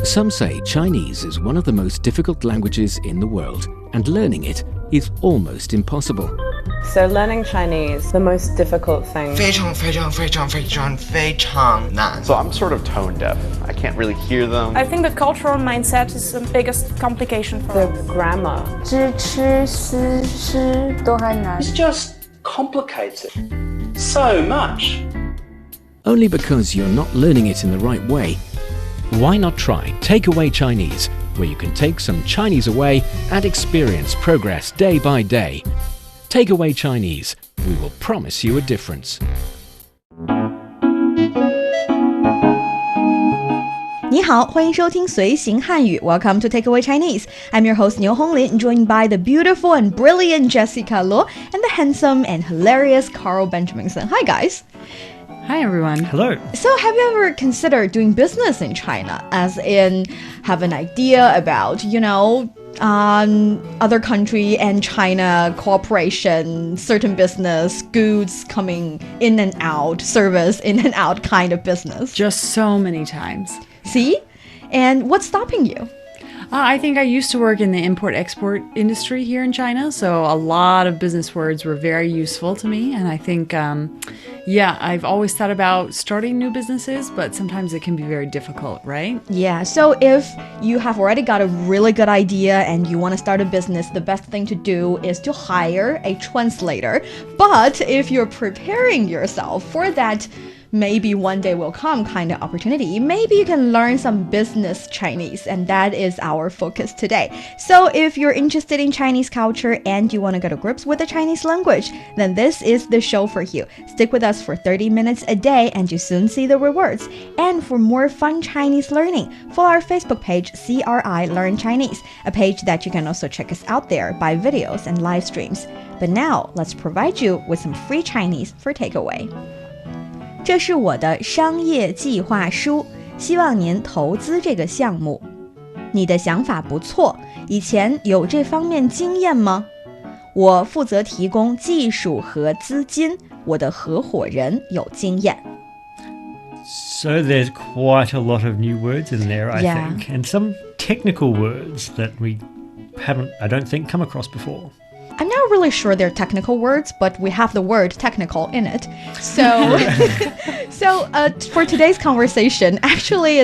Some say Chinese is one of the most difficult languages in the world, and learning it is almost impossible. So learning Chinese, the most difficult thing. 非常非常非常非常非常难. So I'm sort of tone deaf. I can't really hear them. I think the cultural mindset is the biggest complication for The grammar. 知吃思诗都很难 It's just complicated so much. Only because you're not learning it in the right way. Why not try Takeaway Chinese, where you can take some Chinese away and experience progress day by day. Takeaway Chinese, we will promise you a difference. 你好，欢迎收听随行汉语 Welcome to Takeaway Chinese. I'm your host Niu Honglin, joined by the beautiful and brilliant Jessica Luo and the handsome and hilarious Carl Benjaminson. Hi guys. Hi everyone. Hello. So have you ever considered doing business in China? As in, have an idea about, other country and China cooperation, certain business, goods coming in and out, service in and out kind of business? Just so many times. See? And what's stopping you? I think I used to work in the import-export industry here in China, so a lot of business words were very useful to me. And I think, I've always thought about starting new businesses, but sometimes it can be very difficult, right? Yeah, so if you have already got a really good idea and you want to start a business, the best thing to do is to hire a translator. But if you're preparing yourself for that maybe one day will come kind of opportunity, maybe you can learn some business Chinese, and that is our focus today. So if you're interested in Chinese culture and you want to get to grips with the Chinese language, then this is the show for you. Stick with us for 30 minutes a day and you soon see the rewards. And for more fun Chinese learning, follow our Facebook page, CRI Learn Chinese, a page that you can also check us out there by videos and live streams. But now, let's provide you with some free Chinese for takeaway. 这是我的商业计划书，希望您投资这个项目。你的想法不错，以前有这方面经验吗？我负责提供技术和资金，我的合伙人有经验。So there's quite a lot of new words in there, I think, and some technical words that we haven't, I don't think, come across before. I'm not really sure they're technical words, but we have the word technical in it. So, for today's conversation, actually,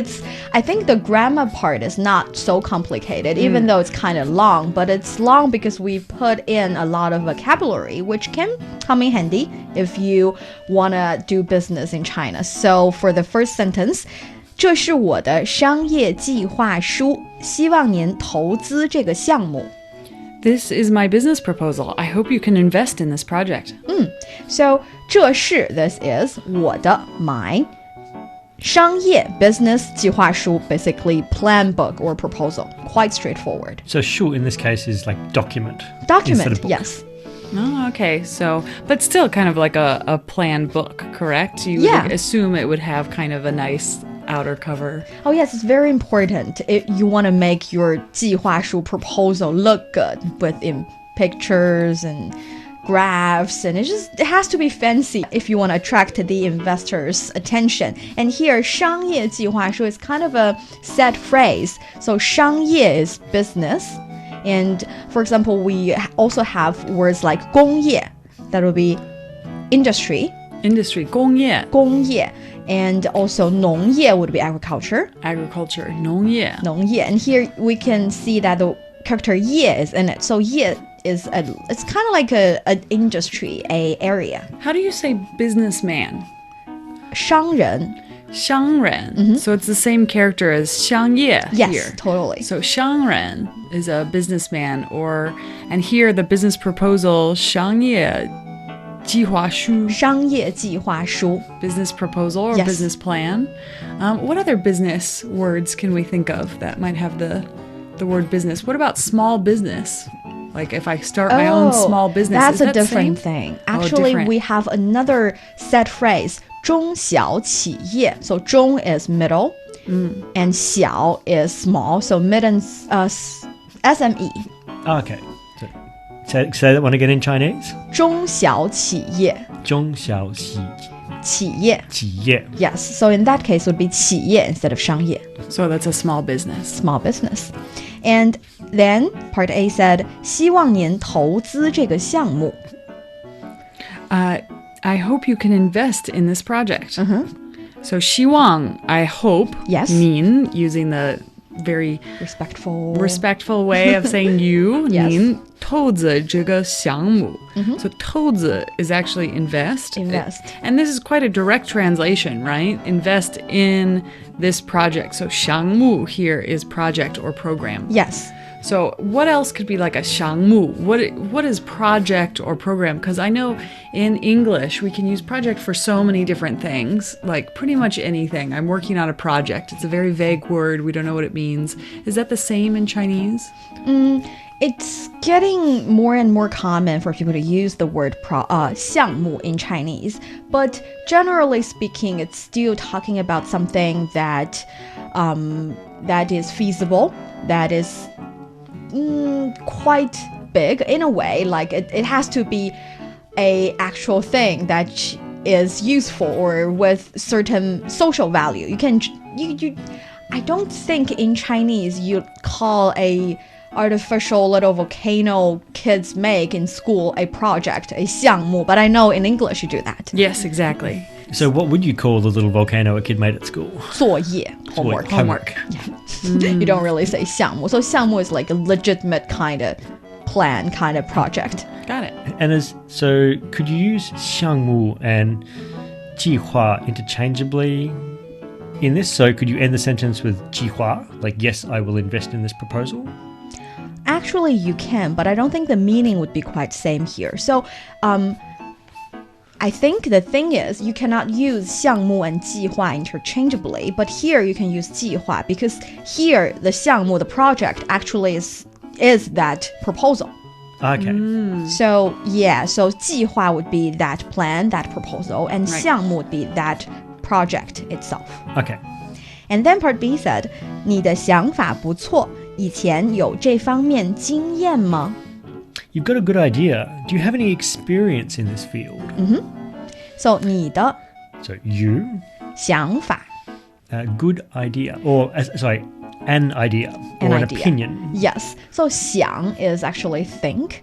I think the grammar part is not so complicated, even though it's kind of long, but it's long because we put in a lot of vocabulary, which can come in handy if you want to do business in China. So for the first sentence, 这是我的商业计划书，希望您投资这个项目。This is my business proposal. I hope you can invest in this project. So, 这是 this is 我的 my 商业 business 计划书 basically plan book or proposal. Quite straightforward. So 书 in this case is like document. Document, yes. Oh, okay. So, but still kind of like a plan book, correct? You would assume it would have kind of a nice outer cover. Oh yes, it's very important. You want to make your 计划书 proposal look good within pictures and graphs, and it has to be fancy if you want to attract the investors' attention. And here, 商业计划书 is kind of a set phrase. So 商业 is business. And for example, we also have words like 工业. That would be industry. Industry, 工业. 工业. And also 农业 would be agriculture. Agriculture, 农业. 农业. And here we can see that the character 业 is in it. So 业 is it's kind of like an industry, a area. How do you say businessman? 商人. 商人. So it's the same character as 商业 yes, here. Totally. So 商人 is a businessman, and here the business proposal 商业计划书. 商业计划书. Business proposal or business plan. What other business words can we think of that might have the word business? What about small business? Like if I start my own small business, that's is that a different same? thing. Actually, we have another set phrase, 中小企业. So 中 is middle, and 小 is small. So mid and SME. Okay. Say that one again in Chinese. 中小企业. 中小企企业.企业. Yes, so in that case it would be 企业 instead of 商业. So that's a small business. Small business. And then part A said, 希望您投资这个项目. I hope you can invest in this project. So 希望, I hope, yes. 您 using the very respectful way of saying you, yes. 您投资这个项目. So 投资 is actually invest. And this is quite a direct translation, right? Invest in this project. So 项目 here is project or program. Yes. So what else could be like a 项目? What is project or program? Because I know in English we can use project for so many different things, like pretty much anything. I'm working on a project. It's a very vague word. We don't know what it means. Is that the same in Chinese? It's getting more and more common for people to use the word 项目 in Chinese. But generally speaking, it's still talking about something that that is feasible, that is quite big in a way. Like it has to be a actual thing that is useful or with certain social value. I don't think in Chinese you call a artificial little volcano kids make in school a project, a 项目, but I know in English you do that. Yes, exactly. So what would you call the little volcano a kid made at school? 作业, homework. Yeah. You don't really say 项目. So 项目 is like a legitimate kind of plan, kind of project. Got it. And so could you use 项目 and 计划 interchangeably in this? So could you end the sentence with 计划, like yes, I will invest in this proposal? Actually, you can, but I don't think the meaning would be quite same here. So, I think the thing is you cannot use 项目 and 计划 interchangeably, but here you can use 计划 because here the 项目, the project, actually is that proposal. Okay. So, yeah, so 计划 would be that plan, that proposal, and 项目 would be that project itself. Okay. And then part B said, 你的想法不错，以前有这方面经验吗? You've got a good idea. Do you have any experience in this field? So 你的 So you 想法 good idea or an idea or an opinion. Yes. So 想 is actually think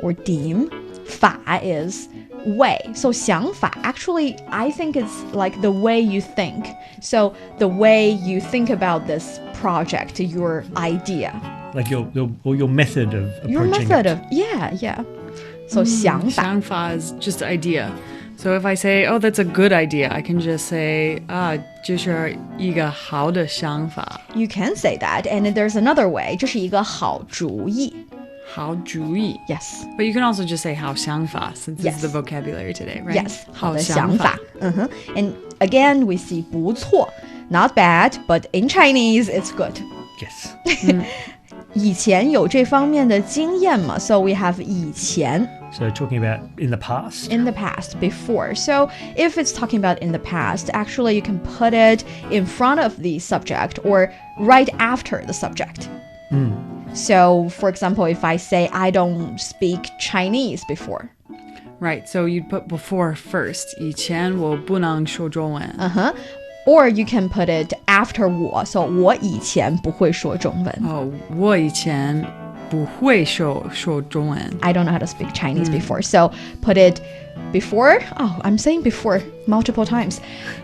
or deem. 法 is way. So 想法 actually I think it's like the way you think. So the way you think about this project, your idea. Like your method of approaching your method it. of yeah. So 想法 想法 is just idea. So if I say, oh, that's a good idea, I can just say, 这是一个好的想法. You can say that, and there's another way. 这是一个好主意. 好主意. Yes. But you can also just say 好想法 since yes. it's the vocabulary today, right? Yes. 好的想法. And again, we see 不错. Not bad, but in Chinese, it's good. Yes. 以前有这方面的经验吗? So we have 以前. So talking about in the past? In the past, before. So if it's talking about in the past, actually you can put it in front of the subject or right after the subject. So, for example, if I say I don't speak Chinese before. Right, so you'd put before first. 以前我不能说中文. Or you can put it after 我. So, 我以前不会说中文. Oh, 我以前不会说中文. I don't know how to speak Chinese before. So, put it before. Oh, I'm saying before multiple times.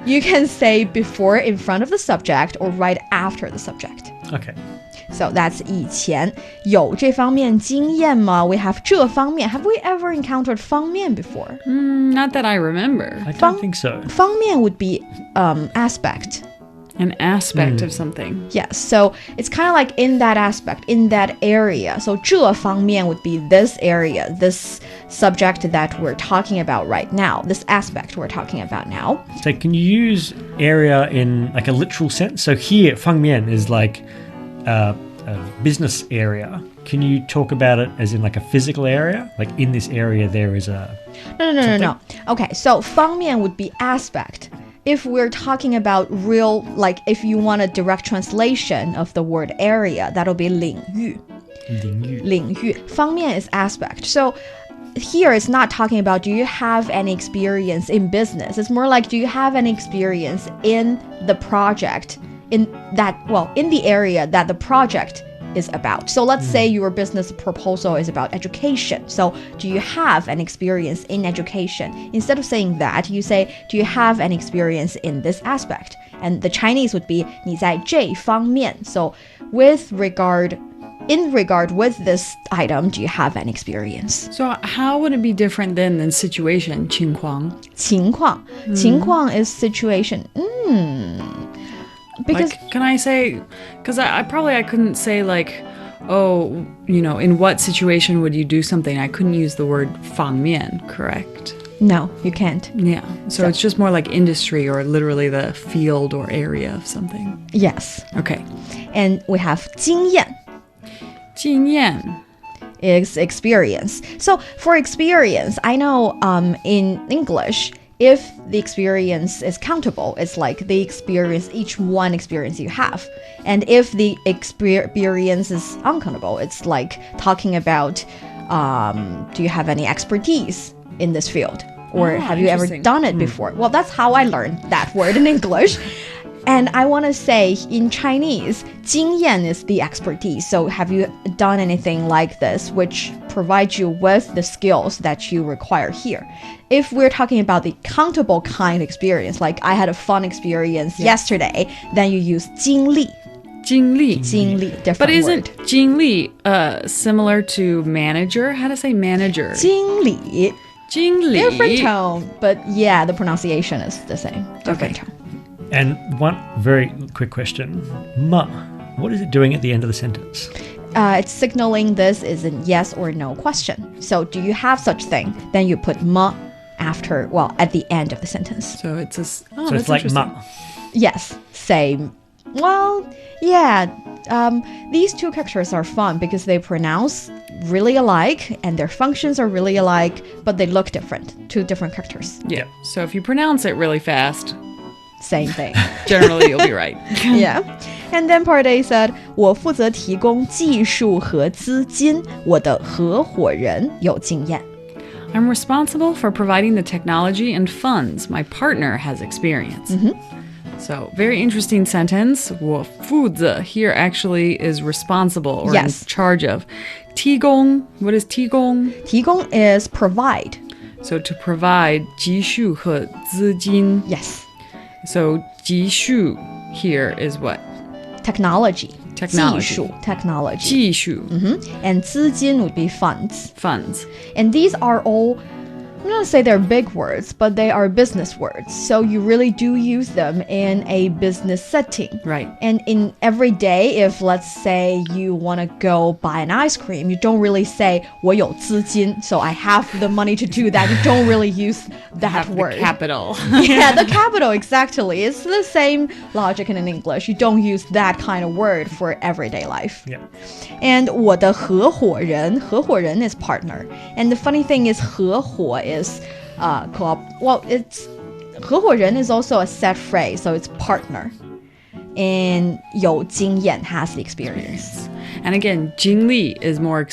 You can say before in front of the subject or right after the subject. Okay. So that's 以前有这方面经验吗? We have 这方面. Have we ever encountered 方面 before? Not that I remember. I don't think so. 方面 would be aspect. An aspect of something. Yes, so it's kind of like in that aspect, in that area. So 这方面 would be this area, this subject that we're talking about right now, this aspect we're talking about now. So can you use area in like a literal sense? So here, 方面 is like a business area. Can you talk about it as in like a physical area? Like in this area there is a... No. Okay, so 方面 would be aspect. If we're talking about real, like if you want a direct translation of the word area, that'll be 领域. 领域. 领域. 方面 is aspect. So here it's not talking about do you have any experience in business. It's more like do you have any experience in the project in the area that the project is about. So let's say your business proposal is about education. So do you have an experience in education? Instead of saying that, you say, do you have an experience in this aspect? And the Chinese would be 你在这方面. So in regard with this item, do you have an experience? So how would it be different than situation, 情况? 情况is situation. Because like, can I say, because I couldn't say like, oh, in what situation would you do something? I couldn't use the word 方面, correct? No, you can't. Yeah. So it's just more like industry or literally the field or area of something. Yes. Okay. And we have 经验. 经验 is experience. So for experience, I know in English, if the experience is countable, it's like the experience, each one experience you have. And if the experience is uncountable, it's like talking about do you have any expertise in this field? Or have you ever done it before? Well, that's how I learned that word in English. And I want to say in Chinese, 经验 is the expertise. So have you done anything like this, which provides you with the skills that you require here? If we're talking about the countable kind of experience, like I had a fun experience yesterday, then you use 经历. 经历 different But isn't word. 经历 similar to manager? How to say manager? 经理 different tone, but yeah, the pronunciation is the same. Different tone. And one very quick question. Ma, what is it doing at the end of the sentence? It's signaling this is a yes or no question. So do you have such thing? Then you put ma after, at the end of the sentence. So it's a, so it's like ma. Yes, same. Well, yeah. These two characters are fun because they pronounce really alike and their functions are really alike, but they look different. Two different characters. Yeah. So if you pronounce it really fast, same thing. Generally, you'll be right. Yeah. And then part A said, 我负责提供技术和资金，我的合伙人有经验。 I'm responsible for providing the technology and funds. My partner has experience. So, very interesting sentence. 我负责 here actually is responsible or in charge of. 提供, what is 提供? 提供 is provide. So, to provide 技术和资金. Yes. So, 技术 here is what? Technology. 技术 technology. 技术. And 资金 would be funds. Funds. And these are all, I'm not going to say they're big words, but they are business words. So you really do use them in a business setting. Right. And in every day, if let's say you want to go buy an ice cream, you don't really say 我有资金, so I have the money to do that. You don't really use that word. The capital. Yeah, the capital, exactly. It's the same logic in English. You don't use that kind of word for everyday life. Yeah. And 我的合伙人, 合伙人 is partner. And the funny thing is 合伙 is it's 合伙人 is also a set phrase, so it's partner. And 有经验 has the experience. And again, 经历 is more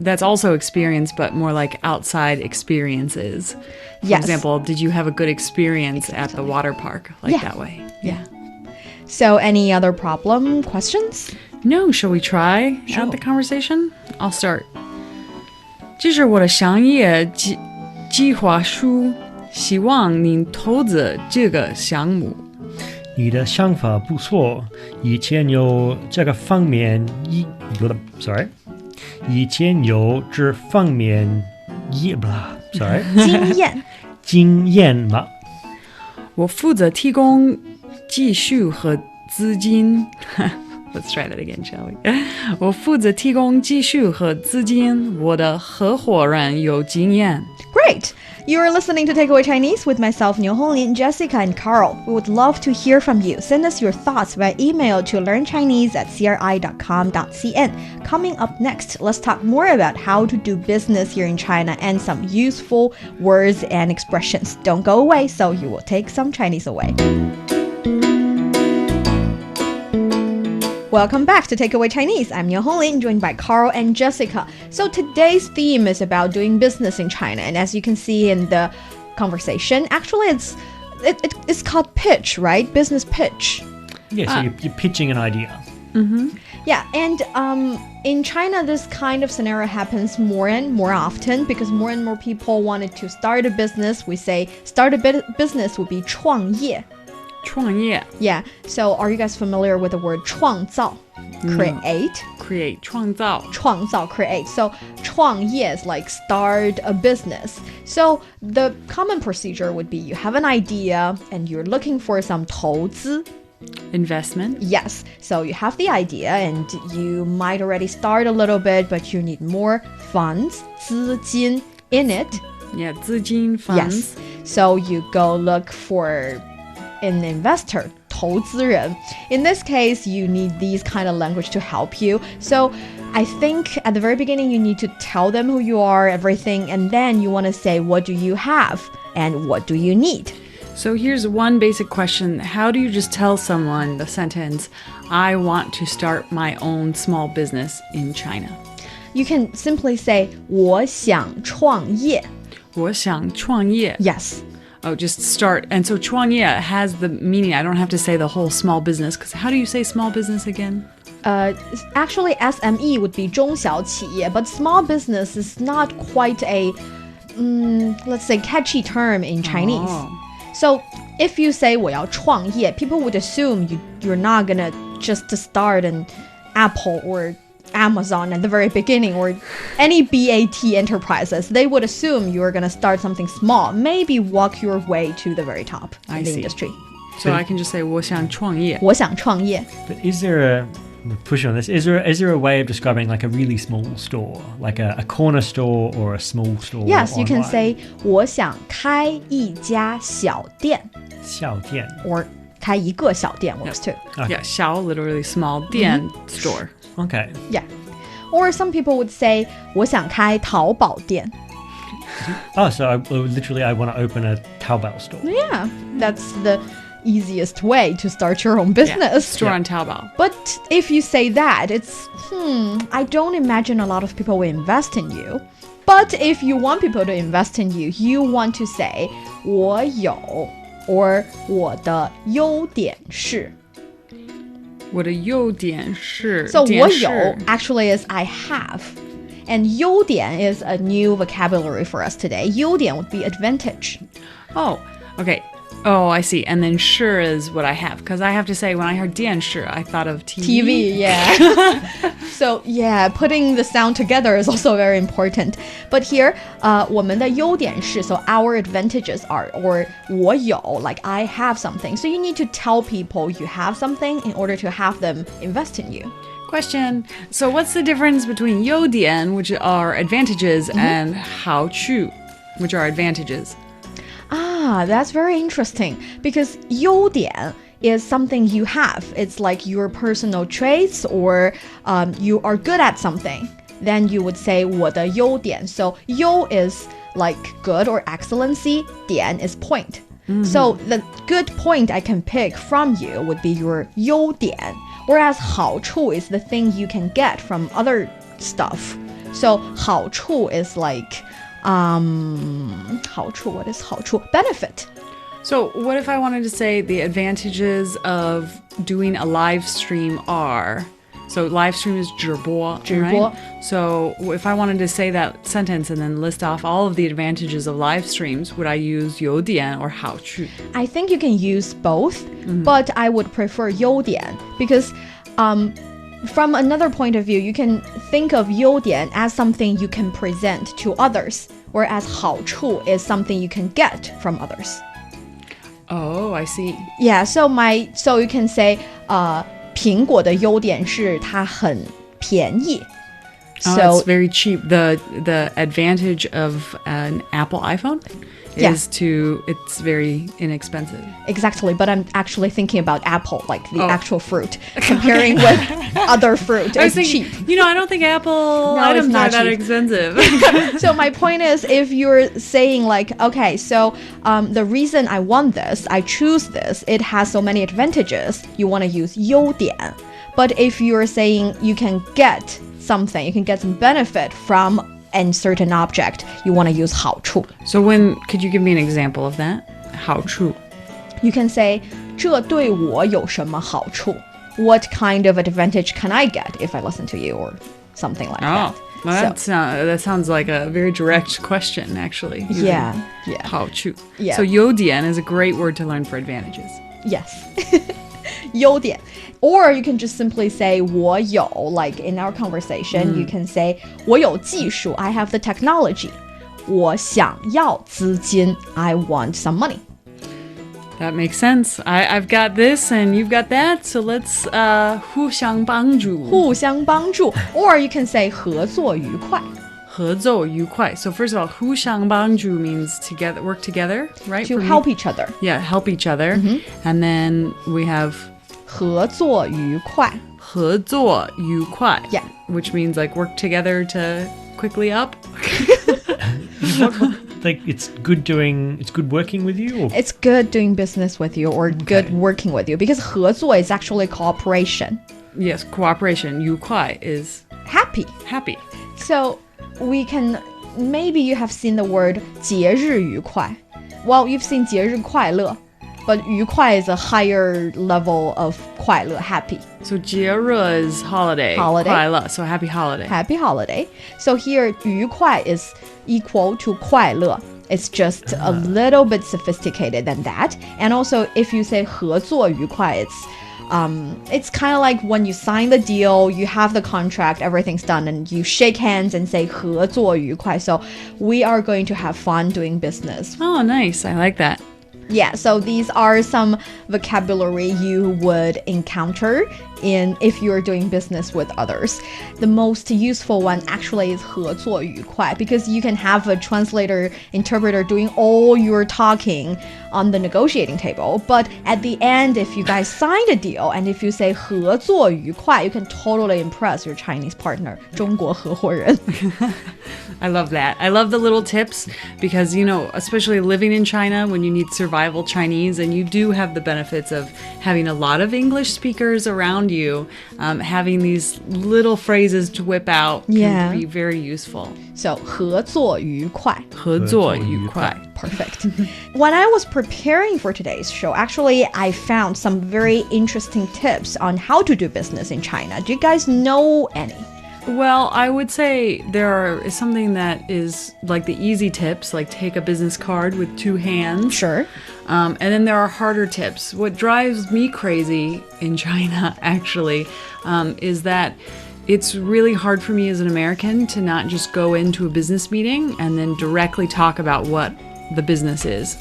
that's also experience, but more like outside experiences. For example, did you have a good experience at the water park? Like that way. Yeah. So any other questions? No, shall we try out the conversation? I'll start. 这是我的商业计划书，希望您投资这个项目。你的想法不错，以前有这方面经验吗？我负责提供技术和资金。Let's try that again, shall we? 我负责提供技术和资金，我的合伙人有经验。 Great! You are listening to Takeaway Chinese with myself, Niuniu, Jessica, and Carl. We would love to hear from you. Send us your thoughts by email to learnchinese@cri.com.cn. Coming up next, let's talk more about how to do business here in China and some useful words and expressions. Don't go away, so you will take some Chinese away. Welcome back to Takeaway Chinese. I'm Niu Honglin, joined by Carl and Jessica. So today's theme is about doing business in China, and as you can see in the conversation, actually it's called pitch, right? Business pitch. Yeah, so you're pitching an idea. Yeah, and in China, this kind of scenario happens more and more often because more and more people wanted to start a business. We say start a business would be 创业. 创业 Yeah, so are you guys familiar with the word 创造? Create. create 创造创造 create. So 创业 is like start a business. So the common procedure would be you have an idea and you're looking for some 投资. investment. Yes, so you have the idea and you might already start a little bit, but you need more funds, 资金 in it. Yeah, 资金 funds. Yes, so you go look for an investor, 投资人. In this case, you need these kind of language to help you. So I think at the very beginning, you need to tell them who you are, everything, and then you want to say, what do you have and what do you need? So here's one basic question. How do you just tell someone the sentence, I want to start my own small business in China? You can simply say, 我想创业. 我想创业 Yes. Oh, just start. And so 创业 has the meaning. I don't have to say the whole small business, because how do you say small business again? Actually, SME would be 中小企业, but small business is not quite a, let's say, catchy term in Chinese. So if you say 我要创业, people would assume you're not gonna just start an Apple or Amazon at the very beginning or any BAT enterprises. They would assume you're gonna start something small, maybe walk your way to the very top in the industry. So I can just say 我想创业. 我想创业. But is there a push on this? Is there a way of describing like a really small store, like a corner store or a small store? Yes, you can online? say 我想开一家小店. 小店 or 开一个小店 works too. Yeah, 小 literally small, 店 store. Okay. Yeah. Or some people would say 我想开淘宝店. Oh, so I want to open a Taobao store. Yeah, that's the easiest way to start your own business. Yeah, store on Taobao. But if you say that, it's, I don't imagine a lot of people will invest in you. But if you want people to invest in you, you want to say 我有 or 我的优点是. 我的优点是 So 点是 我有 actually is I have. And 优点 is a new vocabulary for us today. 优点 would be advantage. Oh, okay. Oh, I see. And then 是 is what I have. Because I have to say, when I heard 电视, I thought of TV. TV, yeah. So, yeah, putting the sound together is also very important. But here, 我们的优点是, so our advantages are, or 我有, like I have something. So you need to tell people you have something in order to have them invest in you. Question. So what's the difference between 优点, which are advantages, and 好处, which are advantages? Ah, that's very interesting because 优点 is something you have. It's like your personal traits or you are good at something. Then you would say 我的优点. So 优 is like good or excellency. 点 is point. So the good point I can pick from you would be your 优点. Whereas 好处 is the thing you can get from other stuff. So 好处 is like 好处, what is 好处? Benefit. So what if I wanted to say the advantages of doing a live stream are? So live stream is 直播, right? So if I wanted to say that sentence and then list off all of the advantages of live streams, would I use 优点 or 好处? I think you can use both, but I would prefer 优点 because from another point of view, you can think of 优点 as something you can present to others, whereas 好处 is something you can get from others. Oh, I see. Yeah, so you can say 苹果的优点是它很便宜. Oh, So it's very cheap. The advantage of an Apple iPhone is it's very inexpensive. Exactly, but I'm actually thinking about apple, like the actual fruit, comparing with other fruit. It's cheap. I don't think Apple items not are that cheap. expensive. So my point is, if you're saying like, okay, so the reason I want this, I choose this, it has so many advantages, you want to use 优点. But if you're saying you can get something, you can get some benefit from a certain object, you want to use 好处. So could you give me an example of that? 好处. You can say 这对我有什么好处? What kind of advantage can I get if I listen to you or something like that? Well, that sounds like a very direct question, actually. Yeah. 好处. Yeah. So 优点 is a great word to learn for advantages. Yes. 优点. Or you can just simply say 我有, like in our conversation, you can say 我有技术, I have the technology. 我想要资金, I want some money. That makes sense. I've got this and you've got that, so let's 互相帮助. 互相帮助. Or you can say 合作愉快. 合作愉快. So first of all, 互相帮助 means work together, right? To help each other. Yeah, help each other. And then we have 合作愉快. 合作愉快. Yeah. Which means like work together to quickly up. Like it's good working with you? Or? It's good doing business with you or good working with you because 合作 is actually cooperation. Yes, cooperation. 愉快 is happy. So we can, maybe you have seen the word 节日愉快. Well, you've seen 节日快乐, but 愉快 is a higher level of 快乐, happy. So 节日 is holiday. 快乐, so happy holiday. Happy holiday. So here 愉快 is equal to 快乐. It's just a little bit sophisticated than that. And also if you say 合作愉快, it's kind of like when you sign the deal, you have the contract, everything's done, and you shake hands and say 合作愉快. So we are going to have fun doing business. Oh, nice. I like that. Yeah, so these are some vocabulary you would encounter if you're doing business with others. The most useful one actually is 合作愉快 because you can have a interpreter doing all your talking on the negotiating table. But at the end, if you guys signed a deal and if you say 合作愉快, you can totally impress your Chinese partner. 中国合伙人. I love that. I love the little tips because, especially living in China when you need survival Chinese and you do have the benefits of having a lot of English speakers around you, having these little phrases to whip out can be very useful. So 合作愉快. 合作愉快. Perfect. When I was preparing for today's show, actually, I found some very interesting tips on how to do business in China. Do you guys know any? Well, I would say there is something that is like the easy tips, like take a business card with 2 hands. Sure. And then there are harder tips. What drives me crazy in China, actually, is that it's really hard for me as an American to not just go into a business meeting and then directly talk about what the business is.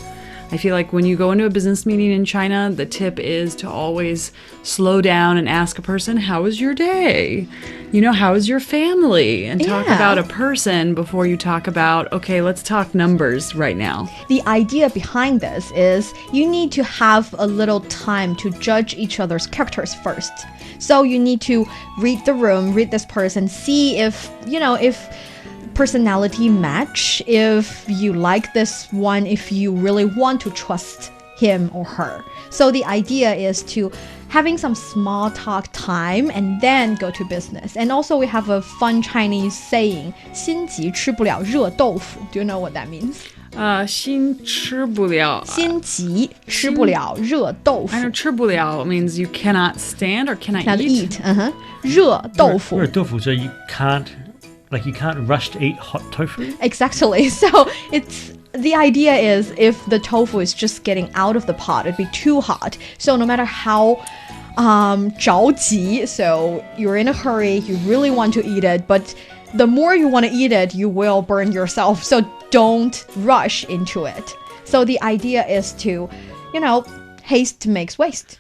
I feel like when you go into a business meeting in China, the tip is to always slow down and ask a person, how was your day? How is your family? And talk about a person before you talk about, okay, let's talk numbers right now. The idea behind this is you need to have a little time to judge each other's characters first. So you need to read the room, read this person, see if personality match, if you like this one, if you really want to trust him or her. So the idea is to having some small talk time and then go to business. And also we have a fun Chinese saying, 心急吃不了热豆腐. Do you know what that means? 心吃不了. 心急吃不了热豆腐. I know 吃不了 means you cannot stand or cannot eat. 热豆腐. 热豆腐, so you can't rush to eat hot tofu? Exactly. So the idea is if the tofu is just getting out of the pot, it'd be too hot. So no matter how 着急, so you're in a hurry, you really want to eat it, but the more you want to eat it, you will burn yourself. So don't rush into it. So the idea is to, haste makes waste.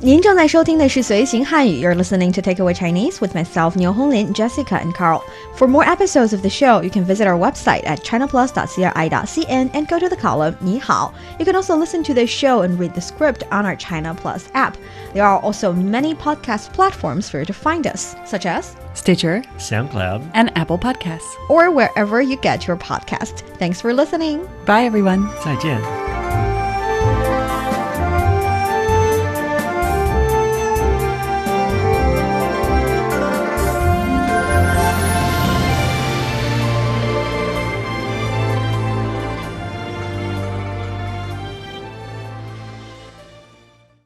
您正在收听的是随行汉语 You're listening to Takeaway Chinese with myself, Niu Honglin, Jessica, and Carl. For more episodes of the show, you can visit our website at chinaplus.cri.cn and go to the column 你好. You can also listen to the show and read the script on our China Plus app. There are also many podcast platforms for you to find us, such as Stitcher, SoundCloud, and Apple Podcasts, or wherever you get your podcast. Thanks for listening. Bye, everyone. 再见.